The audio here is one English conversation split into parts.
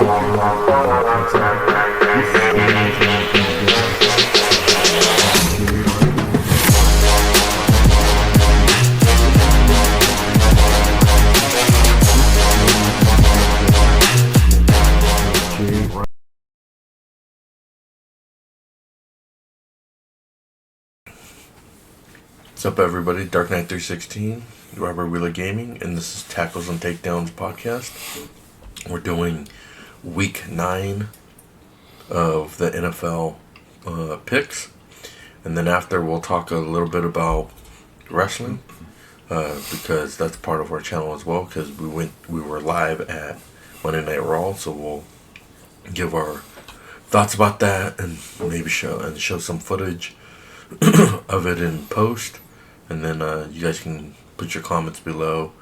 What's up, everybody? Dark Knight 316, Robert Wheeler Gaming, and this is Tackles and Takedowns podcast. We're doing week 9 of the NFL picks, and then after we'll talk a little bit about wrestling, because that's part of our channel as well. Because we were live at Monday Night RAW, so we'll give our thoughts about that and maybe show some footage of it in post. And then you guys can put your comments below,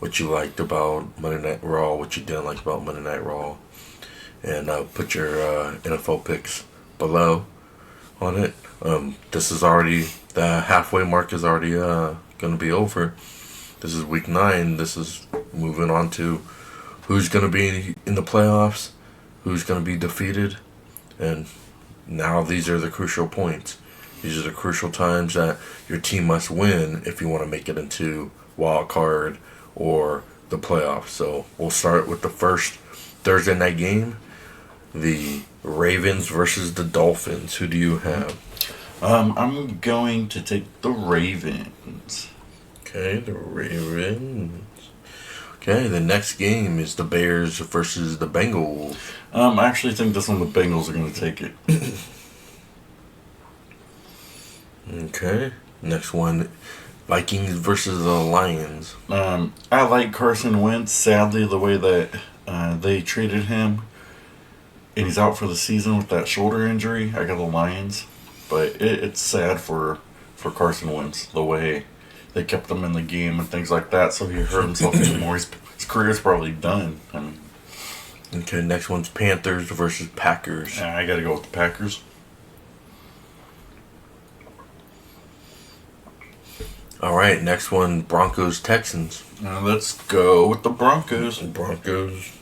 what you liked about Monday Night Raw, what you didn't like about Monday Night Raw, and put your NFL picks below on it. This is already, the halfway mark is already going to be over. This is week 9. This is moving on to who's going to be in the playoffs, who's going to be defeated, and now these are the crucial points. These are the crucial times that your team must win if you want to make it into wild card or the playoffs. So we'll start with the first Thursday night game, the Ravens versus the Dolphins. Who do you have? I'm going to take the Ravens. Okay, the Ravens. Okay, the next game is the Bears versus the Bengals. I actually think this one the Bengals are going to take it. Okay, next one, Vikings versus the Lions. I like Carson Wentz. Sadly, the way that they treated him, and he's out for the season with that shoulder injury. I got the Lions, but it's sad for Carson Wentz, the way they kept him in the game and things like that. So he hurt himself anymore. His career's probably done. I mean, okay, next one's Panthers versus Packers. I got to go with the Packers. All right, next one, Broncos Texans. Let's go with the Broncos. Broncos.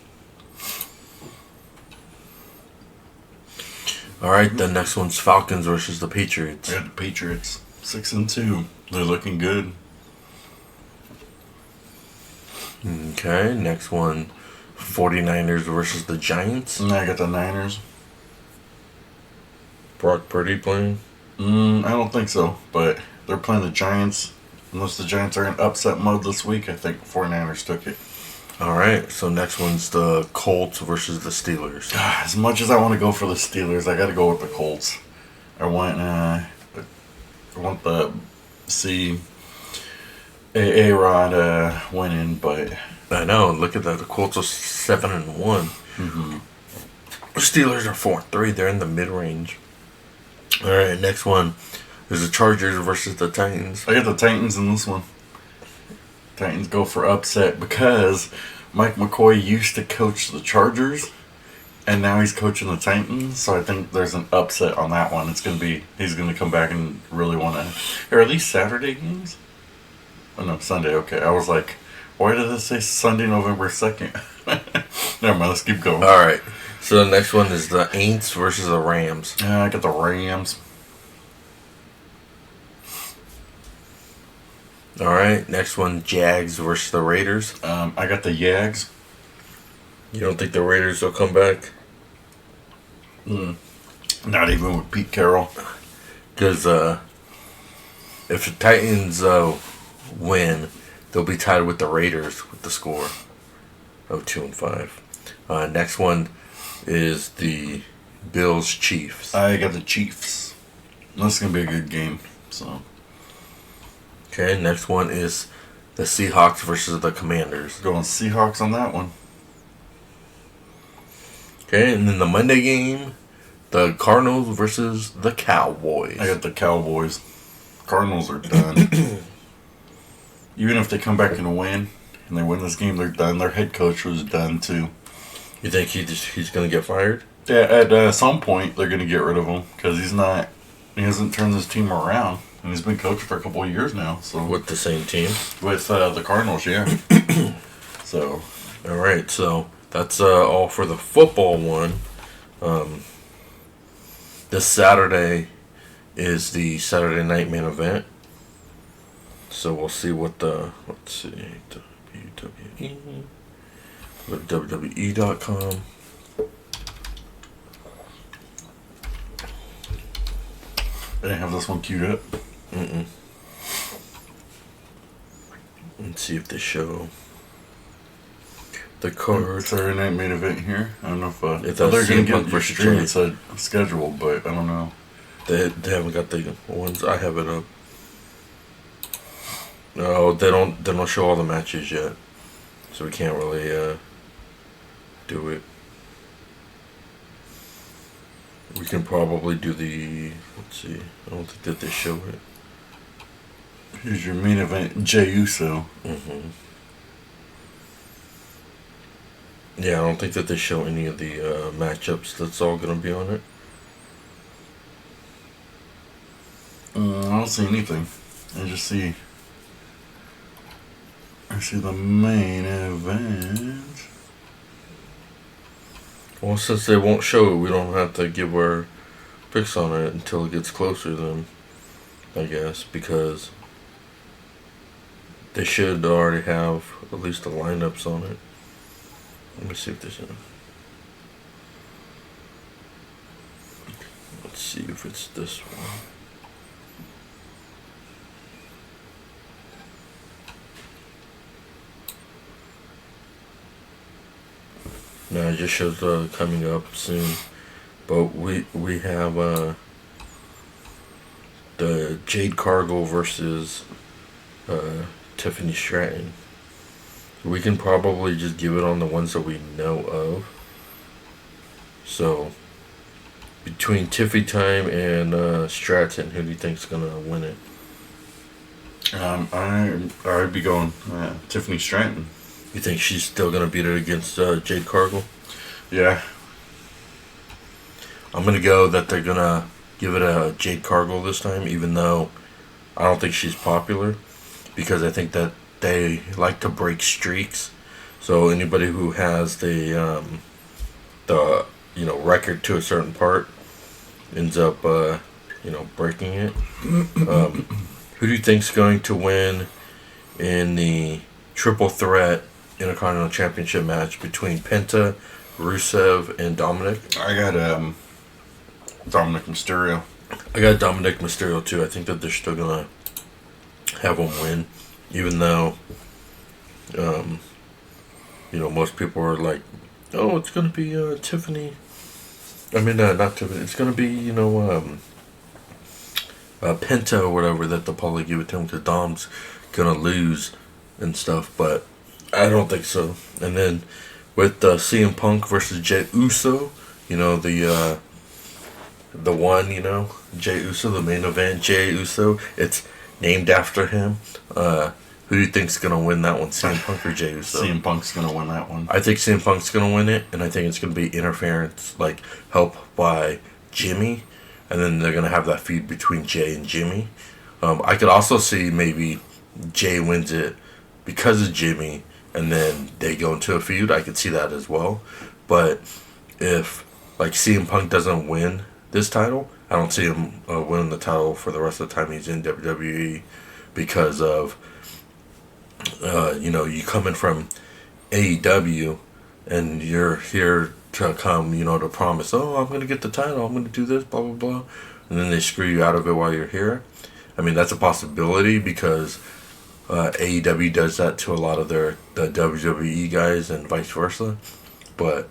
All right, the next one's Falcons versus the Patriots. I got the Patriots 6-2. They're looking good. Okay, next one, 49ers versus the Giants. I got the Niners. Brock Purdy playing? I don't think so, but they're playing the Giants. Unless the Giants are in upset mode this week, I think the 49ers took it. All right, so next one's the Colts versus the Steelers. As much as I want to go for the Steelers, I got to go with the Colts. I want the see A-Rod winning, but I know. Look at that. The Colts are 7-1. Mm-hmm. The Steelers are 4-3. They're in the mid range. All right, next one is the Chargers versus the Titans. I got the Titans in this one. Titans go for upset because Mike McCoy used to coach the Chargers, and now he's coaching the Titans. So I think there's an upset on that one. It's gonna be he's gonna come back and really want to. Or at least Saturday games. Oh no, Sunday. Okay, I was like, why did it say Sunday, November 2nd? Never mind. Let's keep going. All right. So the next one is the Aints versus the Rams. I got the Rams. All right, next one, Jags versus the Raiders. I got the Yags. You don't think the Raiders will come back? Not even with Pete Carroll. Because if the Titans win, they'll be tied with the Raiders with the score of 2-5. Next one is the Bills-Chiefs. I got the Chiefs. This is going to be a good game. So. Okay, next one is the Seahawks versus the Commanders. Going Seahawks on that one. Okay, and then the Monday game, the Cardinals versus the Cowboys. I got the Cowboys. Cardinals are done. Even if they come back and win, and they win this game, they're done. Their head coach was done too. You think he's going to get fired? Yeah, at some point they're going to get rid of him because he hasn't turned his team around. And he's been coaching for a couple of years now. So with the same team? With the Cardinals, yeah. So. All right, so that's all for the football one. This Saturday is the Saturday night main event. So we'll see what let's see, WWE, go to WWE.com. They didn't have this one queued up. Let's see if they show the card. Saturday night main event here. I don't know if If they're that's going CM to Punk get your versus stream. Jay. It said scheduled, but I don't know. They haven't got the ones. I have it up. No, they don't show all the matches yet, so we can't really do it. We can probably do the. Let's see. I don't think that they show it. Here's your main event, Jey Uso. Yeah, I don't think that they show any of the matchups that's all gonna be on it. I don't see anything. I see the main event. Well, since they won't show it, we don't have to give our picks on it until it gets closer then, I guess, because they should already have at least the lineups on it. Let me see if there's any. Let's see if it's this one. No, it just shows coming up soon. But we have the Jade Cargill versus Tiffany Stratton. We can probably just give it on the ones that we know of. So between Tiffy Time and Stratton, who do you think's gonna win it? I'd be going Tiffany Stratton. You think she's still gonna beat it against Jade Cargill? Yeah. I'm gonna go that they're gonna give it a Jade Cargill this time, even though I don't think she's popular, because I think that they like to break streaks. So anybody who has the record to a certain part ends up breaking it. Who do you think's going to win in the triple threat Intercontinental Championship match between Penta, Rusev, and Dominic? I got Dominic Mysterio. I got Dominic Mysterio too. I think that they're still gonna have him win, even though most people are like, oh, it's gonna be Tiffany. I mean, not Tiffany. It's gonna be Penta or whatever, that they'll probably give it to him because Dom's gonna lose and stuff. But I don't think so. And then with CM Punk versus Jey Uso, the one, Jey Uso, the main event, Jey Uso. It's named after him. Who do you think's gonna win that one, CM Punk or Jey Uso? CM Punk's gonna win that one. I think CM Punk's gonna win it, and I think it's gonna be interference, like help by Jimmy, and then they're gonna have that feud between Jay and Jimmy. I could also see maybe Jay wins it because of Jimmy, and then they go into a feud. I could see that as well. But if CM Punk doesn't win this title, I don't see him winning the title for the rest of the time he's in WWE, because of you coming from AEW and you're here to come, to promise, oh, I'm gonna get the title, I'm gonna do this, blah blah blah, and then they screw you out of it while you're here. I mean, that's a possibility because AEW does that to a lot of the WWE guys and vice versa. But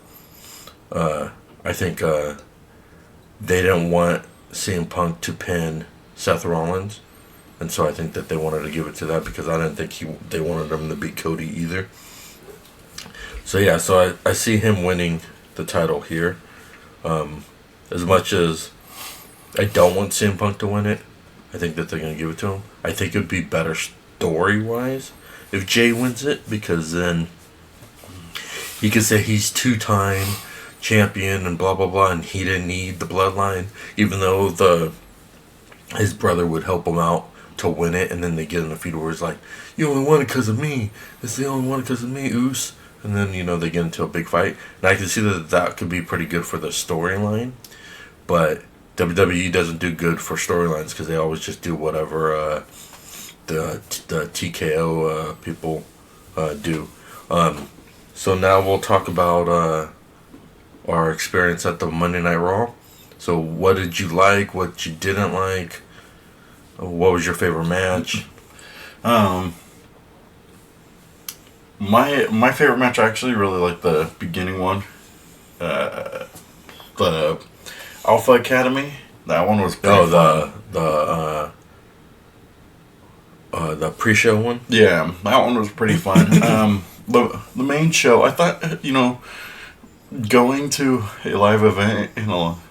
I think they didn't want CM Punk to pin Seth Rollins, and so I think that they wanted to give it to that, because I didn't think they wanted him to beat Cody either. So yeah, so I see him winning the title here. As much as I don't want CM Punk to win it, I think that they're going to give it to him. I think it would be better story-wise if Jay wins it, because then he could say he's two-time champion and blah blah blah, and he didn't need the bloodline, even though his brother would help him out to win it, and then they get in a feud where it's like, you only won it because of me. It's the only one because of me, Oos. and then they get into a big fight, and I can see that could be pretty good for the storyline, but WWE doesn't do good for storylines because they always just do whatever the TKO people do. So now we'll talk about our experience at the Monday Night Raw. So what did you like? What you didn't like? What was your favorite match? My favorite match, I actually really like the beginning one. The Alpha Academy. That one was pretty fun. The pre-show one? Yeah, that one was pretty fun. The main show, I thought, going to a live event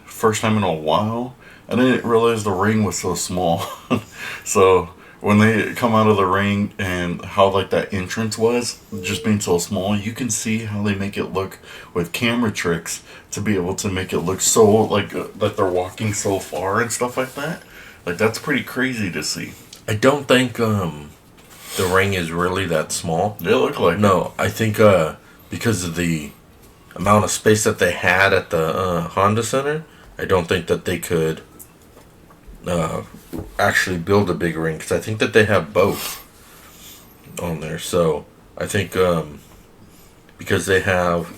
first time in a while, I didn't realize the ring was so small. So when they come out of the ring and how like that entrance was, just being so small, you can see how they make it look with camera tricks to be able to make it look so like that they're walking so far and stuff like that. Like that's pretty crazy to see. I don't think the ring is really that small. They look like no. I think because of the amount of space that they had at the Honda Center, I don't think that they could actually build a big ring because I think that they have both on there. So I think because they have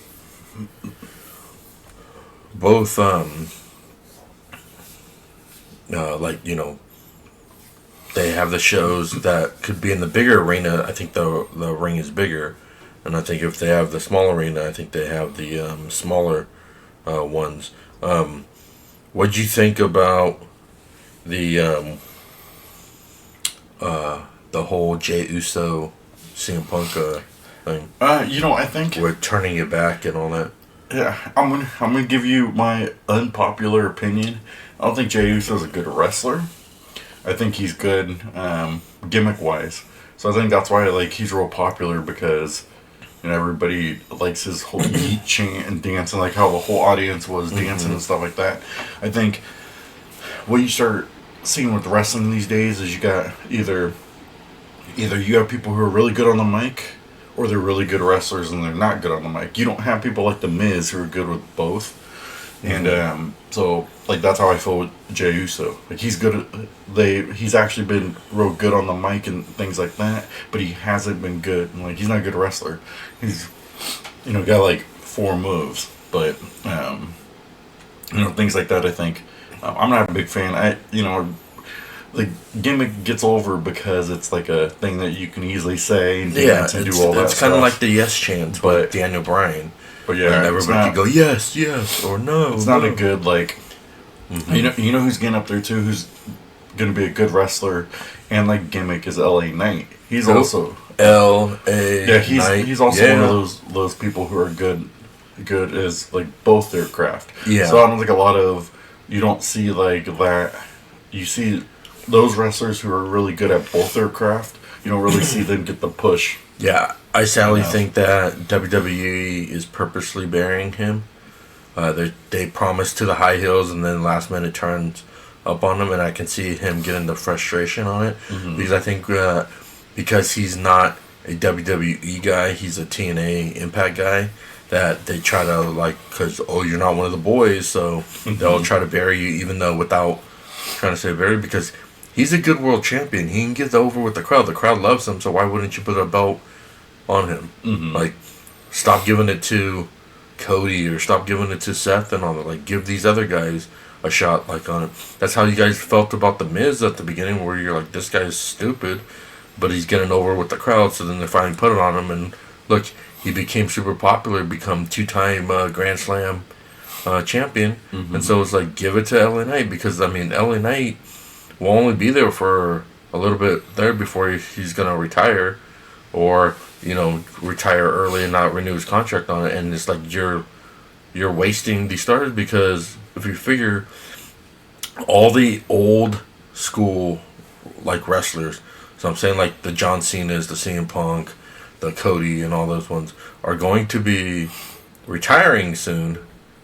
both they have the shows that could be in the bigger arena. I think the ring is bigger, and I think if they have the small arena, I think they have the smaller ones. What'd you think about the whole Jey Uso CM Punk thing? I think we're turning it back and all that. Yeah, I'm gonna give you my unpopular opinion. I don't think Jey Uso is a good wrestler. I think he's good gimmick wise. So I think that's why he's real popular because everybody likes his whole yeet chant and dancing, like how the whole audience was dancing and stuff like that. I think what you start seeing with wrestling these days is you got either you have people who are really good on the mic or they're really good wrestlers and they're not good on the mic. You don't have people like The Miz who are good with both. And so that's how I feel with Jey Uso. He's good he's actually been real good on the mic and things like that, but he hasn't been good. He's not a good wrestler. He's got 4 moves, but things like that. I think I'm not a big fan. The gimmick gets over because it's a thing that you can easily say and dance and do all that. It's kind of like the yes chant, but Daniel Bryan. But yeah, and everybody can go yes, yes, or no. It's not a good you know who's getting up there too, who's gonna be a good wrestler and gimmick is LA Knight. He's also LA. Yeah, he's also one of those people who are good as both their craft. Yeah. So I don't think a lot of you don't see that. You see those wrestlers who are really good at both their craft. You don't really see them get the push. Yeah, I sadly think that WWE is purposely burying him. They promise to the high heels and then last minute turns up on him, and I can see him getting the frustration on it because I think because he's not a WWE guy, he's a TNA Impact guy. That they try to because you're not one of the boys, so they'll try to bury you, even though without trying to say bury, because he's a good world champion. He can get over with the crowd. The crowd loves him, so why wouldn't you put a belt on him? Stop giving it to Cody or stop giving it to Seth and all that. Give these other guys a shot on it. That's how you guys felt about The Miz at the beginning, where you're this guy's stupid, but he's getting over with the crowd, so then they finally put it on him, and look, he became super popular, become 2-time Grand Slam champion, and so it's give it to LA Knight, because LA Knight will only be there for a little bit there before he's gonna retire, or retire early and not renew his contract on it, and it's you're wasting these stars, because if you figure all the old school wrestlers, so I'm saying the John Cena's, the CM Punk, the Cody, and all those ones are going to be retiring soon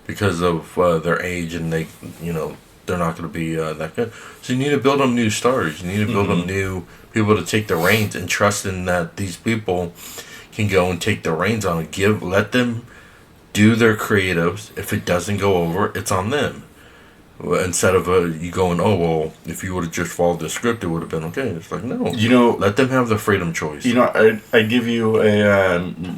because of their age, and they're not going to be that good. So you need to build them new stars. You need to build them new people to take the reins and trust in that these people can go and take the reins on it. Let them do their creatives. If it doesn't go over, it's on them. Instead of you going, oh, well, if you would have just followed the script, it would have been okay. It's like, no. Let them have the freedom choice. I give you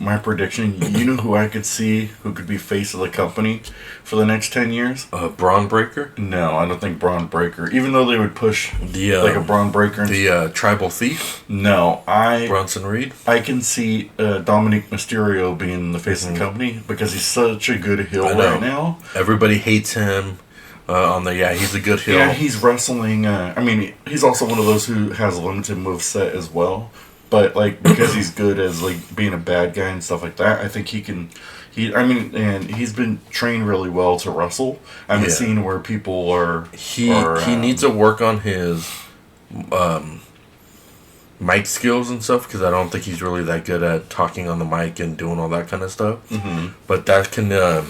my prediction. You know who I could see who could be face of the company for the next 10 years? Braun Breaker? No, I don't think Braun Breaker. Even though they would push like a Braun Breaker. The Tribal Thief? No, Bronson Reed? I can see Dominic Mysterio being the face of the company because he's such a good heel right now. Everybody hates him. He's a good heel. Yeah, he's wrestling. He's also one of those who has a limited moveset as well. But because he's good as being a bad guy and stuff like that, I think he can. And he's been trained really well to wrestle. I haven't seen where people are. He needs to work on his mic skills and stuff because I don't think he's really that good at talking on the mic and doing all that kind of stuff. Mm-hmm. But that can.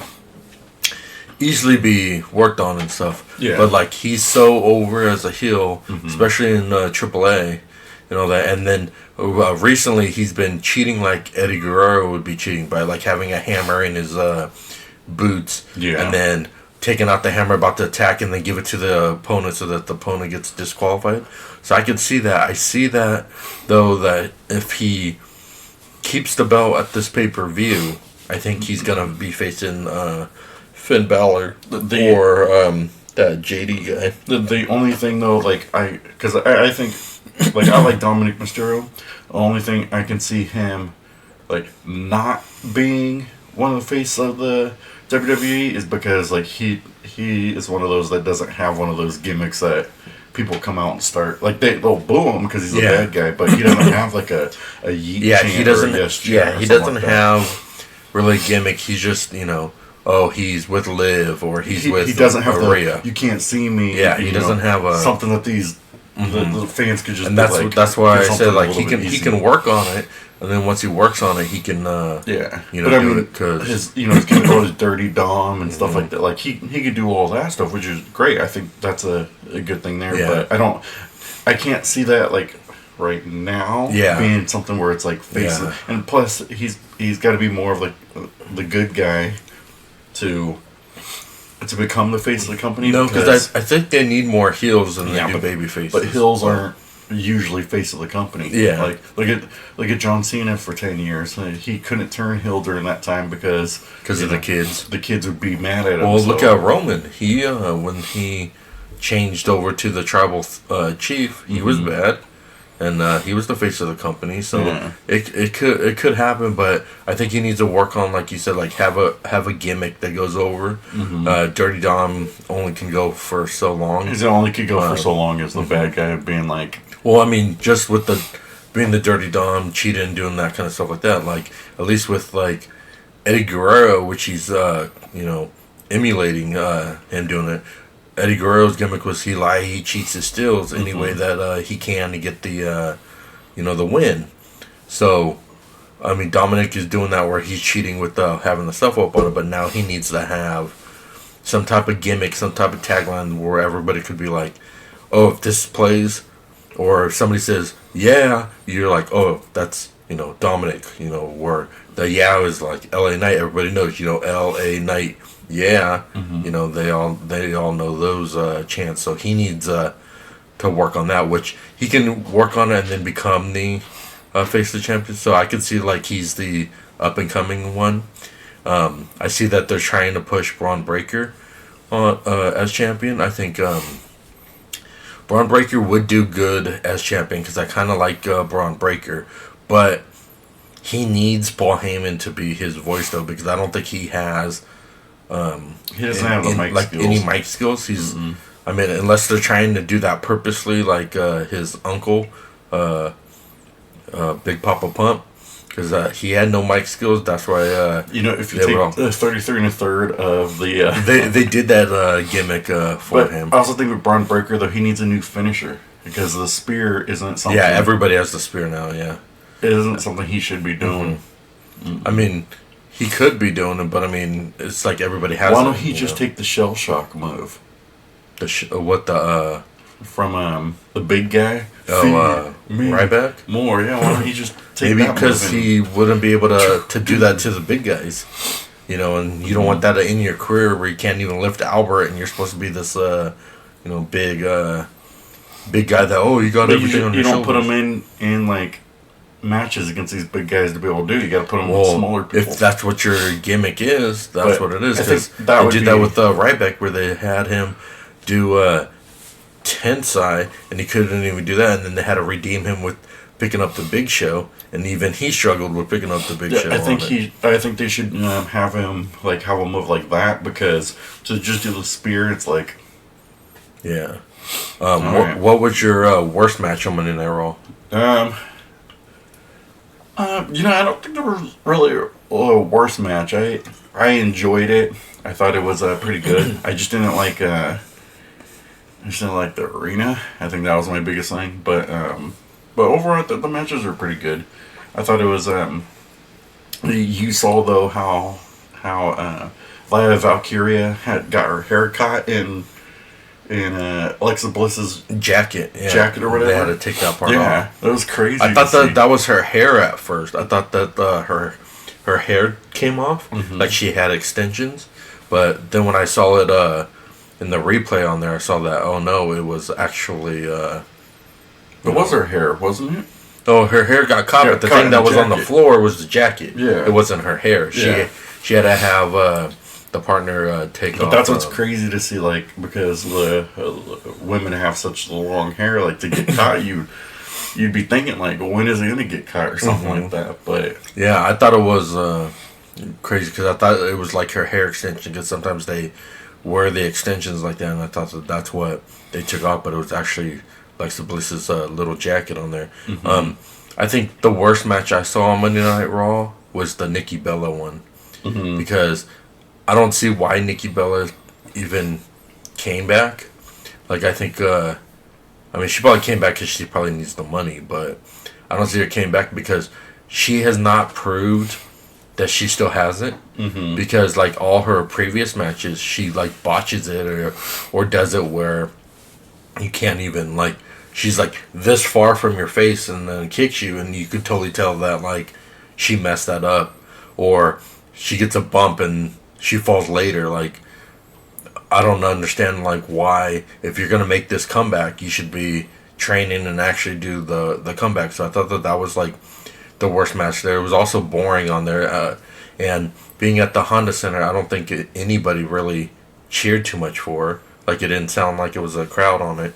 Easily be worked on and stuff. Yeah. But he's so over as a heel, especially in AAA, that. And then recently he's been cheating like Eddie Guerrero would be cheating by having a hammer in his boots. Yeah. And then taking out the hammer about to attack and then give it to the opponent so that the opponent gets disqualified. So I can see that. I see that though that if he keeps the belt at this pay-per-view, I think he's gonna be facing. Finn Balor or that JD guy. The only thing though, I think, I like Dominic Mysterio. The only thing I can see him, not being one of the face of the WWE is because he is one of those that doesn't have one of those gimmicks that people come out and start they'll boo him because he's a bad guy, but he doesn't have a yeet chant he doesn't. Or a yes chant he doesn't have really a gimmick. He's just oh, he's with Liv, or he doesn't have Maria. You can't see me. Yeah, he doesn't have something that these the fans could just. And that's why I said he can work on it, and then once he works on it, he can but his he's gonna go his dirty dom and stuff like that. He could do all that stuff, which is great. I think that's a good thing there. Yeah. But I can't see that right now being something where it's face and plus he's got to be more of the good guy. To become the face of the company. No, because I think they need more heels than they do baby faces. But heels aren't usually face of the company. Yeah, look at John Cena for 10 years. He couldn't turn heel during that time because of the kids. The kids would be mad at him. Well, look at Roman. He when he changed over to the tribal chief, he was bad. And he was the face of the company, so it could happen, but I think he needs to work on, like you said, have a gimmick that goes over. Mm-hmm. Dirty Dom only can go for so long. He only could go for so long as the bad guy being Well, just with being the Dirty Dom, cheating, and doing that kind of stuff like that. At least with Eddie Guerrero, which he's emulating him doing it. Eddie Guerrero's gimmick was he cheats his steals any way that he can to get the the win. So Dominic is doing that where he's cheating with having the stuff up on it, but now he needs to have some type of gimmick, some type of tagline where everybody could be oh, if this plays, or if somebody says yeah, you're oh, that's Dominic, where the is LA Knight, everybody knows LA Knight. Yeah, they all know those chants. So he needs to work on that, which he can work on it and then become the face of the champion. So I can see he's the up and coming one. I see that they're trying to push Braun Breaker as champion. I think Braun Breaker would do good as champion because I kind of like Braun Breaker, but he needs Paul Heyman to be his voice though, because I don't think he has. He doesn't have the mic skills. Any mic skills. He's, unless they're trying to do that purposely, his uncle, Big Papa Pump, because he had no mic skills. That's why. If you take the 33 and a third of the, they did that gimmick for him. I also think with Braun Breaker though, he needs a new finisher because the spear isn't something. Yeah, everybody has the spear now. Yeah, it isn't something he should be doing. He could be doing it, but it's everybody has. Why don't he just take the shell shock move? From the big guy Ryback? More, yeah. Why don't he just take Maybe that because move he wouldn't be able to do that to the big guys. You know, and you don't want that in your career where you can't even lift Albert and you're supposed to be this, big guy that, you got everything on your shoulders. You don't put him in like, matches against these big guys to be able to do. You got to put them with smaller people. If that's what your gimmick is, that's what it is. Because they did that with Ryback where they had him do Tensai and he couldn't even do that, and then they had to redeem him with picking up the Big Show, and even he struggled with picking up the Big Show. I think they should have him have a move like that, because to just do the spear, it's like, yeah. What was your worst match on Monday Night Raw? I don't think there was really a worst match. I enjoyed it. I thought it was pretty good. I just didn't like the arena. I think that was my biggest thing. But overall, the matches were pretty good. I thought it was. You saw though how Laya Valkyria got her hair cut in Alexa Bliss's jacket or whatever. They had to take that part off. Yeah, that was crazy. I thought that was her hair at first. I thought that her hair came off, like she had extensions. But then when I saw it in the replay on there, I saw that, oh no, it was actually... it was her hair, wasn't it? Oh, her hair got caught, but the thing that was on the floor was the jacket. Yeah. It wasn't her hair. Yeah. She had to have the partner take off. But that's what's crazy to see, because the women have such long hair, to get caught, you'd be thinking, when is it going to get caught or something like that. But yeah, I thought it was crazy, because I thought it was like her hair extension, because sometimes they wear the extensions like that, and I thought that's what they took off, but it was actually Alexa Bliss's little jacket on there. I think the worst match I saw on Monday Night Raw was the Nikki Bella one, because I don't see why Nikki Bella even came back. I think, she probably came back because she probably needs the money, but I don't see her came back because she has not proved that she still has it. Because, all her previous matches, she, botches it or does it where you can't even, she's, this far from your face and then kicks you, and you can totally tell that, she messed that up. Or she gets a bump and she falls later. I don't understand why, if you're gonna make this comeback, you should be training and actually do the comeback. So I thought that was the worst match there. It was also boring on there, and being at the Honda Center, I don't think anybody really cheered too much for her. It didn't sound like it was a crowd on it.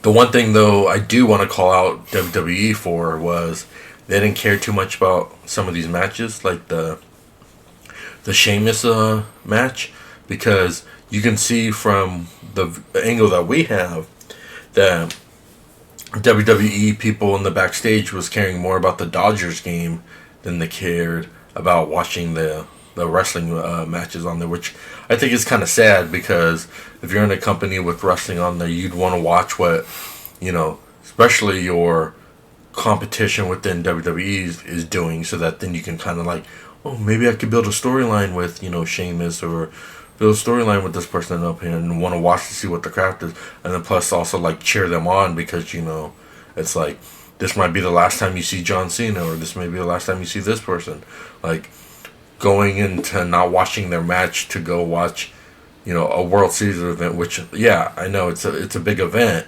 The one thing though I do want to call out WWE for was they didn't care too much about some of these matches, like the Sheamus match, because you can see from the angle that we have that WWE people in the backstage was caring more about the Dodgers game than they cared about watching the wrestling matches on there, which I think is kind of sad, because if you're in a company with wrestling on there, you'd want to watch what, especially your competition within WWE is doing, so that then you can kind of maybe I could build a storyline with, Sheamus, or build a storyline with this person up here, and want to watch to see what the craft is. And then plus also cheer them on, because, it's this might be the last time you see John Cena, or this may be the last time you see this person. Going into not watching their match to go watch, a World Series event, which, yeah, I know it's a big event,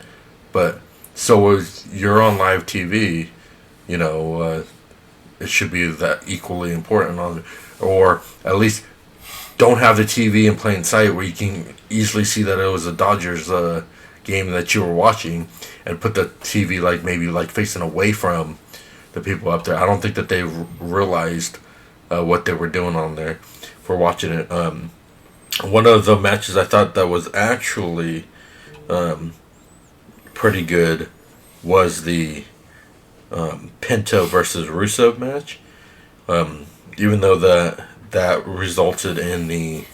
but so is you're on live TV, it should be that equally important, or at least don't have the TV in plain sight where you can easily see that it was a Dodgers game that you were watching, and put the TV maybe facing away from the people up there. I don't think that they realized what they were doing on there for watching it. One of the matches I thought that was actually pretty good was the Pinto versus Rusev match. Even though that resulted in the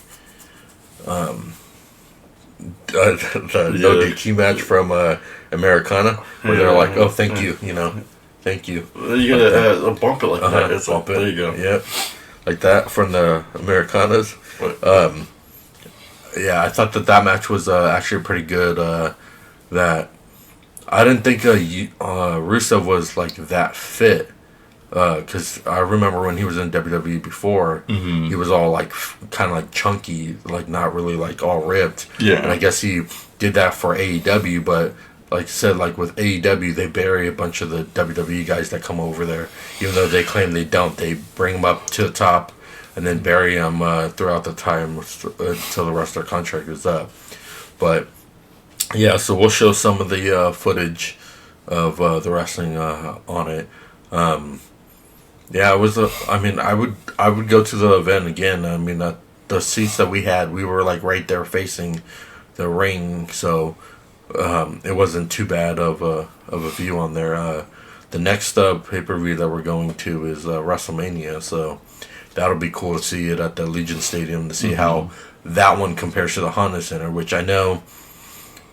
no DQ match from Americana, where they're like, "Oh, thank you, thank you." You gotta bump it that. It's bump it. There you go. Yep, like that from the Americanas. Yeah, I thought that match was actually pretty good. That I didn't think Rusev was like that fit. Because I remember when he was in WWE before, he was all like kind of like chunky, like not really like all ripped. Yeah. And I guess he did that for AEW, but like I said, like with AEW, they bury a bunch of the WWE guys that come over there, even though they claim they don't. They bring them up to the top and then bury them throughout the time until the rest of their contract is up. But yeah, so we'll show some of the footage of the wrestling on it. Yeah, it was. I mean, I would go to the event again. I mean, the seats that we had, we were like right there facing the ring, so it wasn't too bad of a view on there. The next pay per view that we're going to is WrestleMania, so that'll be cool to see it at the Legion Stadium to see how that one compares to the Honda Center, which I know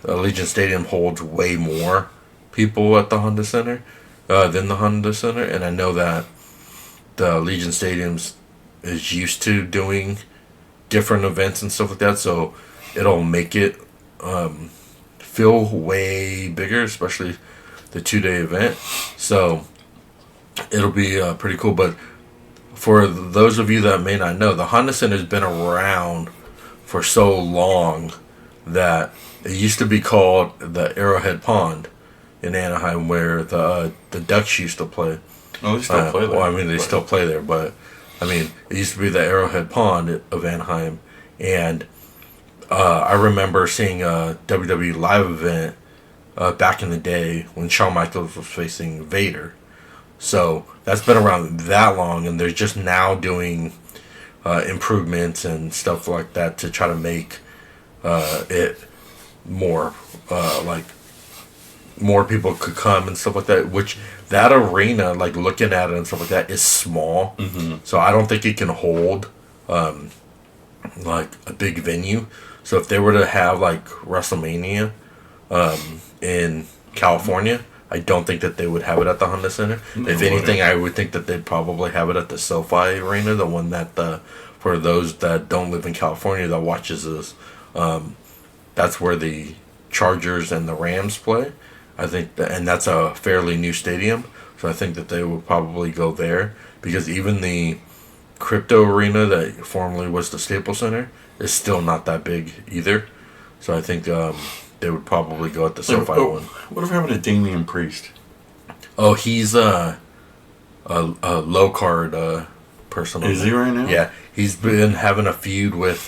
Legion Stadium holds way more people at the Honda Center than the Honda Center, and I know that the Legion Stadiums is used to doing different events and stuff like that, so it'll make it feel way bigger, especially the 2-day event. So it'll be pretty cool. But for those of you that may not know, the Honda Center has been around for so long that it used to be called the Arrowhead Pond in Anaheim, where the Ducks used to play. Oh, they still play there. Well, I mean, they still play there, but I mean, it used to be the Arrowhead Pond of Anaheim, and I remember seeing a WWE live event back in the day when Shawn Michaels was facing Vader. So that's been around that long, and they're just now doing improvements and stuff like that to try to make it more like more people could come and stuff like that, which that arena, like looking at it and stuff like that, is small. So I don't think it can hold like a big venue. So if they were to have like WrestleMania in California, I don't think that they would have it at the Honda Center. If anything, I would think that they'd probably have it at the SoFi Arena, the one that for those that don't live in California that watches this, that's where the Chargers and the Rams play. I think and that's a fairly new stadium, so I think that they will probably go there, because even the Crypto Arena that formerly was the Staples Center is still not that big either. So I think they would probably go at the SoFi one. Whatever happened to Damian Priest? Oh, he's a low card person. Is he right now? Yeah, he's been having a feud with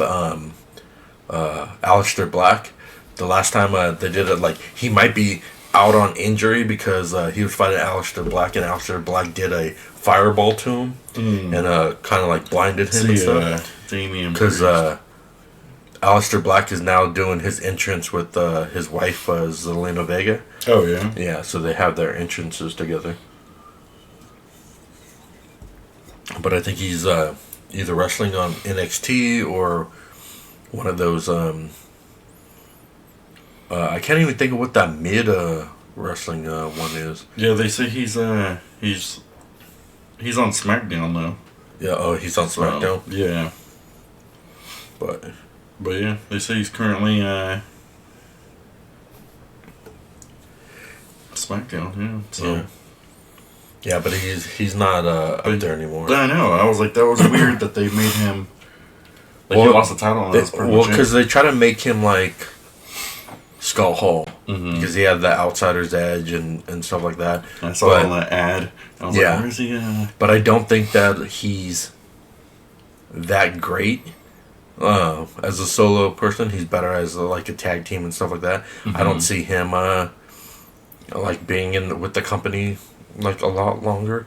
Aleister Black. The last time they did it, like, he might be out on injury because he was fighting Aleister Black, and Aleister Black did a fireball to him and kind of like blinded him and stuff. Damian Because Aleister Black is now doing his entrance with his wife, Zelina Vega. Oh, yeah? Yeah, so they have their entrances together. But I think he's either wrestling on NXT or one of those... I can't even think of what that mid wrestling one is. Yeah, they say he's on SmackDown though. Yeah, oh, he's on SmackDown. Yeah, but yeah, they say he's currently SmackDown. Yeah, so yeah, but he's not up there anymore. I know. I was like, that was weird that they made him. Like, he lost the title. Because they try to make him like Skull Hall, because he had the outsider's edge and stuff like that. I saw it on the ad. I was like, where is he? But I don't think that he's that great as a solo person. He's better as like a tag team and stuff like that. I don't see him like being in with the company like a lot longer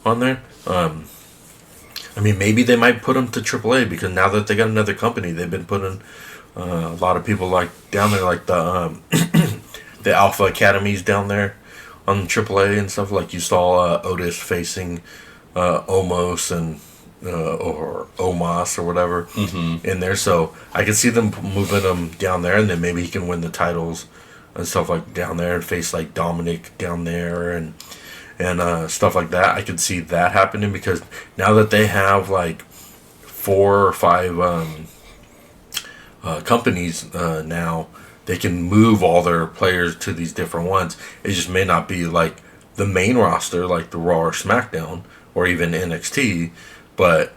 on there. I mean, maybe they might put him to AAA, because now that they got another company, they've been putting a lot of people like down there, like the the Alpha Academies down there on AAA and stuff. Like you saw Otis facing Omos and or Omos or whatever in there. So I could see them moving him down there, and then maybe he can win the titles and stuff like down there and face like Dominic down there and stuff like that. I could see that happening, because now that they have like 4 or 5 companies now they can move all their players to these different ones. It just may not be like the main roster, like the Raw or SmackDown or even NXT, but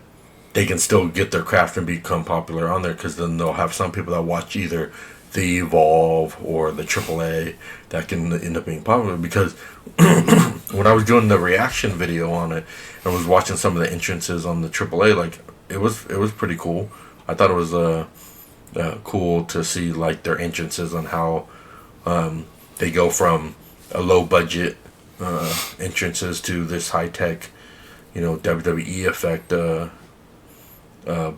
they can still get their craft and become popular on there, because then they'll have some people that watch either the Evolve or the AAA that can end up being popular. Because when I was doing the reaction video on it and was watching some of the entrances on the AAA, like it was pretty cool. I thought it was cool to see like their entrances on how they go from a low budget entrances to this high tech, WWE effect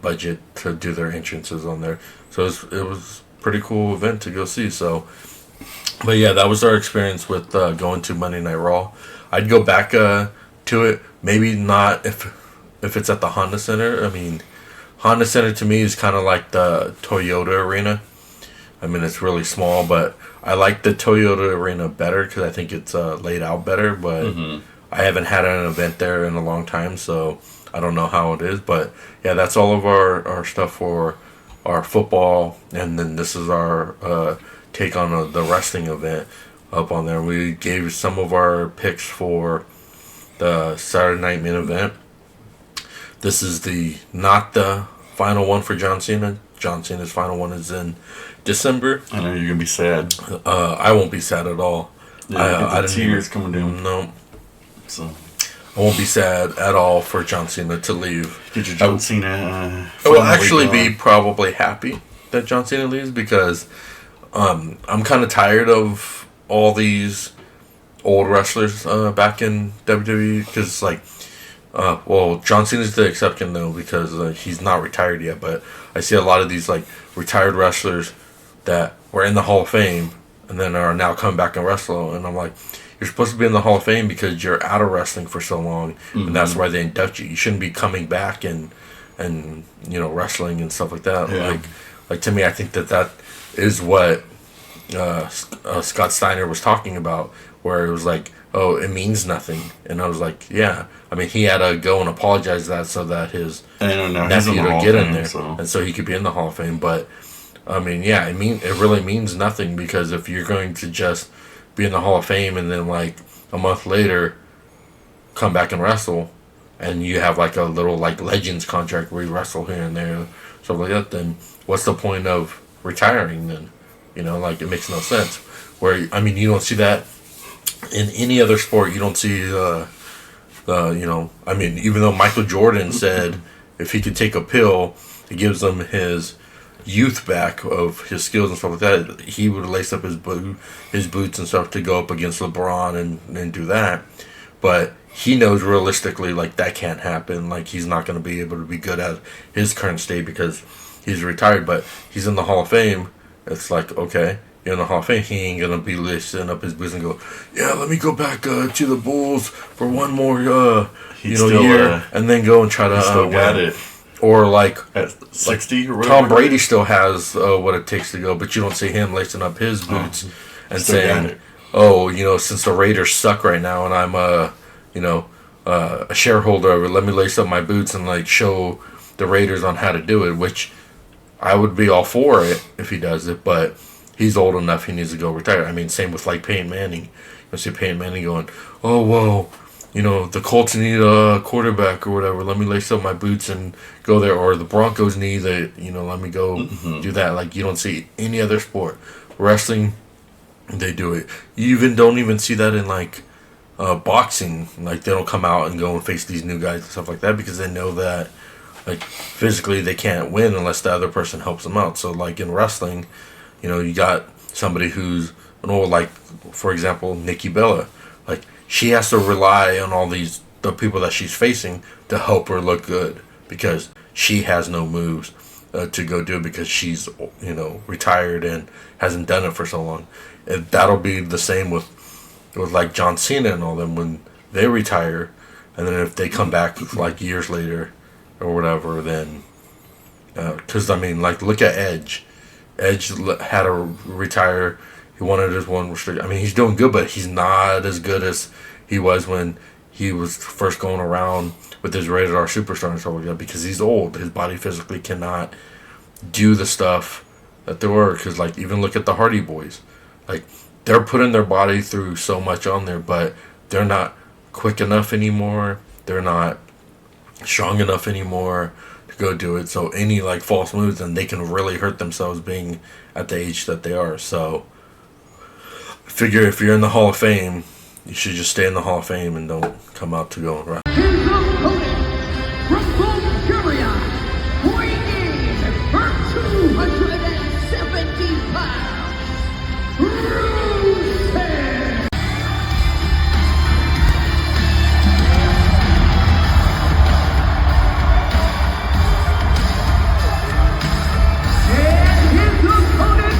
budget to do their entrances on there. So it was pretty cool event to go see. So, but yeah, that was our experience with going to Monday Night Raw. I'd go back to it. Maybe not if it's at the Honda Center. I mean, Honda Center to me is kind of like the Toyota Arena. I mean, it's really small, but I like the Toyota Arena better because I think it's laid out better. But I haven't had an event there in a long time, so I don't know how it is. But yeah, that's all of our stuff for our football, and then this is our take on the wrestling event up on there. We gave some of our picks for the Saturday Night Main Event. This is not the final one for John Cena. John Cena's final one is in December. I know you're gonna be sad. I won't be sad at all. Yeah, I didn't tears coming down. No, so I won't be sad at all for John Cena to leave. Get your John Cena. I will actually be probably happy that John Cena leaves, because I'm kind of tired of all these old wrestlers back in WWE. Because John Cena's the exception though, because he's not retired yet. But I see a lot of these like retired wrestlers that were in the Hall of Fame and then are now coming back and wrestle, and I'm like, you're supposed to be in the Hall of Fame because you're out of wrestling for so long, and that's why they induct you. You shouldn't be coming back and wrestling and stuff like that. Yeah. Like to me, I think that is what Scott Steiner was talking about, where it was like, oh, it means nothing, and I was like, yeah. I mean, he had to go and apologize so that his nephew would get in there, and so he could be in the Hall of Fame. But I mean, yeah, it really means nothing, because if you're going to just be in the Hall of Fame and then like a month later come back and wrestle, and you have like a little like Legends contract where you wrestle here and there, stuff like that, then what's the point of retiring then? Like it makes no sense. Where, I mean, you don't see that in any other sport. You don't see I mean, even though Michael Jordan said if he could take a pill, it gives him his youth back of his skills and stuff like that, he would lace up his boots and stuff to go up against LeBron and do that. But he knows realistically, like, that can't happen. Like, he's not going to be able to be good at his current state because he's retired. But he's in the Hall of Fame. It's like, okay, you're in the Hall of Fame. He ain't going to be lacing up his boots and go, yeah, let me go back to the Bulls for one more year, and then go and try to still got it. Or like at 60 or Tom Brady still has what it takes to go, but you don't see him lacing up his boots and saying, "Oh, since the Raiders suck right now, and I'm a shareholder of it, let me lace up my boots and like show the Raiders on how to do it." Which I would be all for it if he does it, but he's old enough; he needs to go retire. I mean, same with like Peyton Manning. You see Peyton Manning going, "Oh, whoa. The Colts need a quarterback or whatever. Let me lace up my boots and go there." Or the Broncos need let me go do that. Like, you don't see any other sport. Wrestling, they do it. You don't even see that in, like, boxing. Like, they don't come out and go and face these new guys and stuff like that because they know that, like, physically they can't win unless the other person helps them out. So, like, in wrestling, you got somebody who's an old, like, for example, Nikki Bella. Like, she has to rely on all the people that she's facing to help her look good because she has no moves to go do it because she's retired and hasn't done it for so long. And that'll be the same with like John Cena and all them when they retire, and then if they come back like years later or whatever, then because I mean, like, look at Edge. Edge had to retire. He wanted his one restrict. I mean, he's doing good, but he's not as good as he was when he was first going around with his rated R superstar and stuff like that because he's old. His body physically cannot do the stuff that there were. Because, like, even look at the Hardy Boys. Like, they're putting their body through so much on there, but they're not quick enough anymore. They're not strong enough anymore to go do it. So any, like, false moves, and they can really hurt themselves being at the age that they are. So I figure if you're in the Hall of Fame, you should just stay in the Hall of Fame and don't come out to go and run. His opponent from Bulgaria, weighing in for 270 pounds, Rusev. And his opponent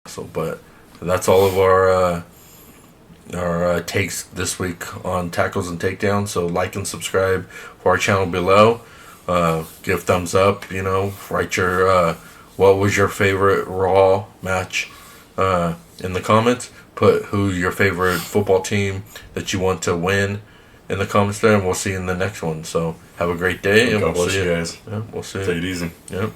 So, but that's all of our takes this week on tackles and takedowns. So like and subscribe for our channel below. Give thumbs up. Write your what was your favorite Raw match in the comments. Put who your favorite football team that you want to win in the comments there, and we'll see you in the next one. So have a great day, and God we'll bless see you guys. Yeah, we'll see. Take it easy. Yep.